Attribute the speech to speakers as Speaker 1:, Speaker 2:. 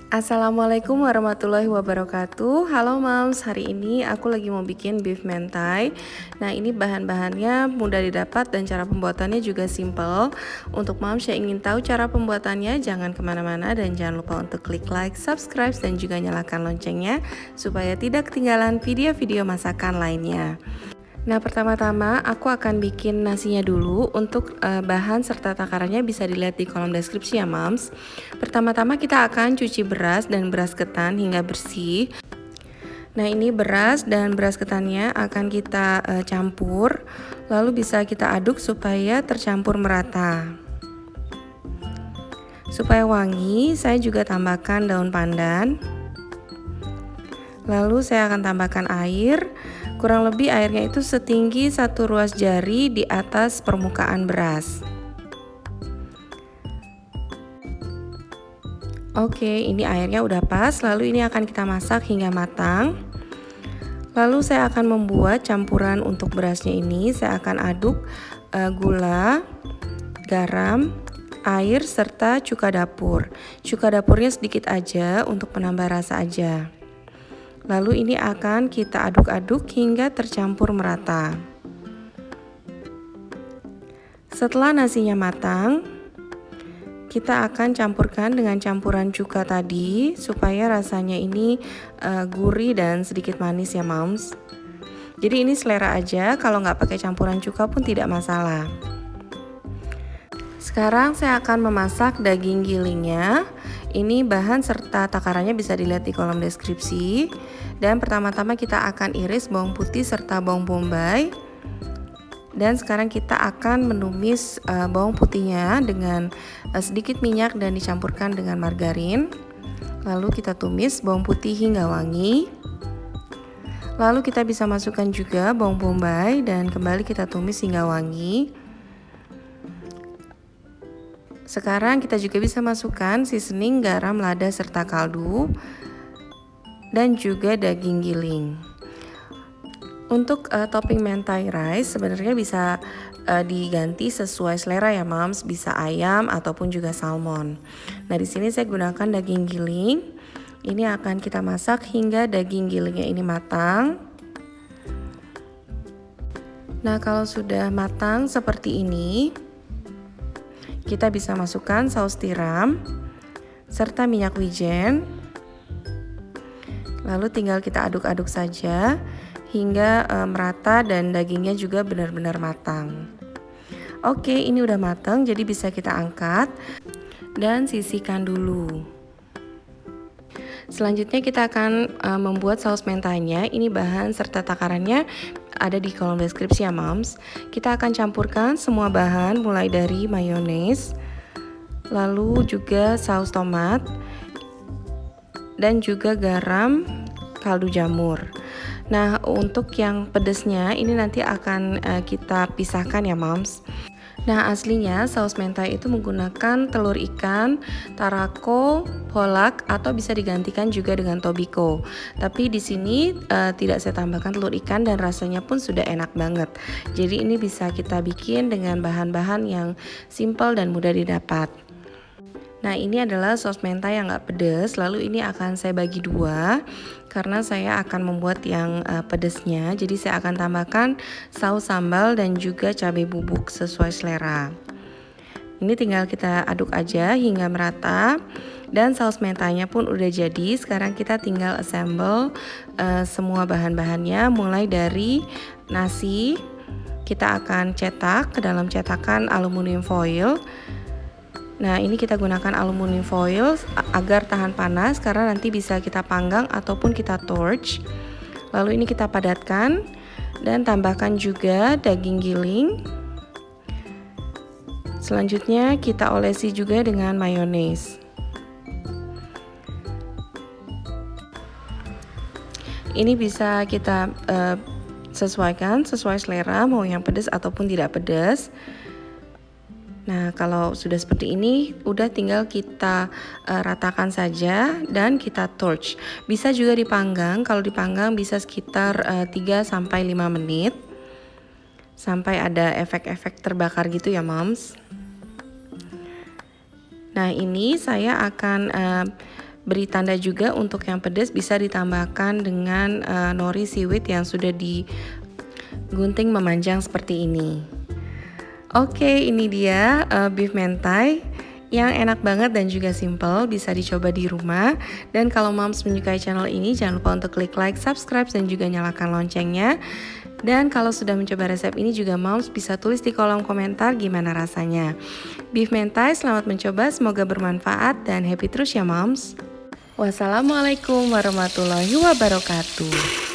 Speaker 1: Assalamualaikum warahmatullahi wabarakatuh. Halo Moms, hari ini aku lagi mau bikin beef mentai. Nah, ini bahan-bahannya mudah didapat dan cara pembuatannya juga simple. Untuk Moms yang ingin tahu cara pembuatannya, jangan kemana-mana dan jangan lupa untuk klik like, subscribe, dan juga nyalakan loncengnya supaya tidak ketinggalan video-video masakan lainnya. Nah, pertama-tama aku akan bikin nasinya dulu. Untuk bahan serta takarannya bisa dilihat di kolom deskripsi ya Moms. Pertama-tama kita akan cuci beras dan beras ketan hingga bersih. Nah, ini beras dan beras ketannya akan kita campur, lalu bisa kita aduk supaya tercampur merata. Supaya wangi, saya juga tambahkan daun pandan. Lalu saya akan tambahkan air. Kurang lebih airnya itu setinggi 1 ruas jari di atas permukaan beras. Oke, ini airnya udah pas. Lalu ini akan kita masak hingga matang. Lalu saya akan membuat campuran untuk berasnya ini. Saya akan aduk gula, garam, air, serta cuka dapur. Cuka dapurnya sedikit aja untuk penambah rasa aja. Lalu ini akan kita aduk-aduk hingga tercampur merata. Setelah nasinya matang, kita akan campurkan dengan campuran cuka tadi supaya rasanya ini gurih dan sedikit manis ya Moms. Jadi ini selera aja, kalau nggak pakai campuran cuka pun tidak masalah. Sekarang saya akan memasak daging gilingnya. Ini bahan serta takarannya bisa dilihat di kolom deskripsi. Dan pertama-tama kita akan iris bawang putih serta bawang bombay. Dan sekarang kita akan menumis bawang putihnya dengan sedikit minyak dan dicampurkan dengan margarin. Lalu kita tumis bawang putih hingga wangi. Lalu kita bisa masukkan juga bawang bombay dan kembali kita tumis hingga wangi. Sekarang kita juga bisa masukkan seasoning, garam, lada, serta kaldu, dan juga daging giling. Untuk topping mentai rice sebenarnya bisa diganti sesuai selera ya Moms, bisa ayam ataupun juga salmon. Nah, di sini saya gunakan daging giling. Ini akan kita masak hingga daging gilingnya ini matang. Nah, kalau sudah matang seperti ini, kita bisa masukkan saus tiram serta minyak wijen. Lalu tinggal kita aduk-aduk saja hingga merata dan dagingnya juga benar-benar matang. Oke, ini udah matang, jadi bisa kita angkat dan sisihkan dulu. Selanjutnya kita akan membuat saus mentainya. Ini bahan serta takarannya ada di kolom deskripsi ya Moms. Kita akan campurkan semua bahan mulai dari mayones, lalu juga saus tomat, dan juga garam, kaldu jamur. Nah, untuk yang pedesnya ini nanti akan kita pisahkan ya Moms. Nah, aslinya saus mentai itu menggunakan telur ikan, tarako, polak, atau bisa digantikan juga dengan tobiko. Tapi di sini tidak saya tambahkan telur ikan dan rasanya pun sudah enak banget. Jadi ini bisa kita bikin dengan bahan-bahan yang simple dan mudah didapat. Nah, ini adalah saus mentai yang gak pedas. Lalu ini akan saya bagi dua karena saya akan membuat yang pedesnya. Jadi saya akan tambahkan saus sambal dan juga cabai bubuk sesuai selera. Ini tinggal kita aduk aja hingga merata. Dan saus mentainya pun udah jadi. Sekarang kita tinggal assemble semua bahan-bahannya. Mulai dari nasi, kita akan cetak ke dalam cetakan aluminium foil. Nah, ini kita gunakan aluminium foil agar tahan panas karena nanti bisa kita panggang ataupun kita torch. Lalu ini kita padatkan dan tambahkan juga daging giling. Selanjutnya kita olesi juga dengan mayones. Ini bisa kita sesuaikan sesuai selera, mau yang pedas ataupun tidak pedas. Nah, kalau sudah seperti ini, udah tinggal kita ratakan saja dan kita torch. Bisa juga dipanggang, kalau dipanggang bisa sekitar 3-5 menit. Sampai ada efek-efek terbakar gitu ya Moms. Nah, ini saya akan beri tanda juga untuk yang pedas bisa ditambahkan dengan nori seaweed yang sudah digunting memanjang seperti ini. Oke, ini dia beef mentai yang enak banget dan juga simple, bisa dicoba di rumah. Dan kalau moms menyukai channel ini, jangan lupa untuk klik like, subscribe, dan juga nyalakan loncengnya. Dan kalau sudah mencoba resep ini juga moms bisa tulis di kolom komentar gimana rasanya. Beef mentai, selamat mencoba, semoga bermanfaat dan happy terus ya moms. Wassalamualaikum warahmatullahi wabarakatuh.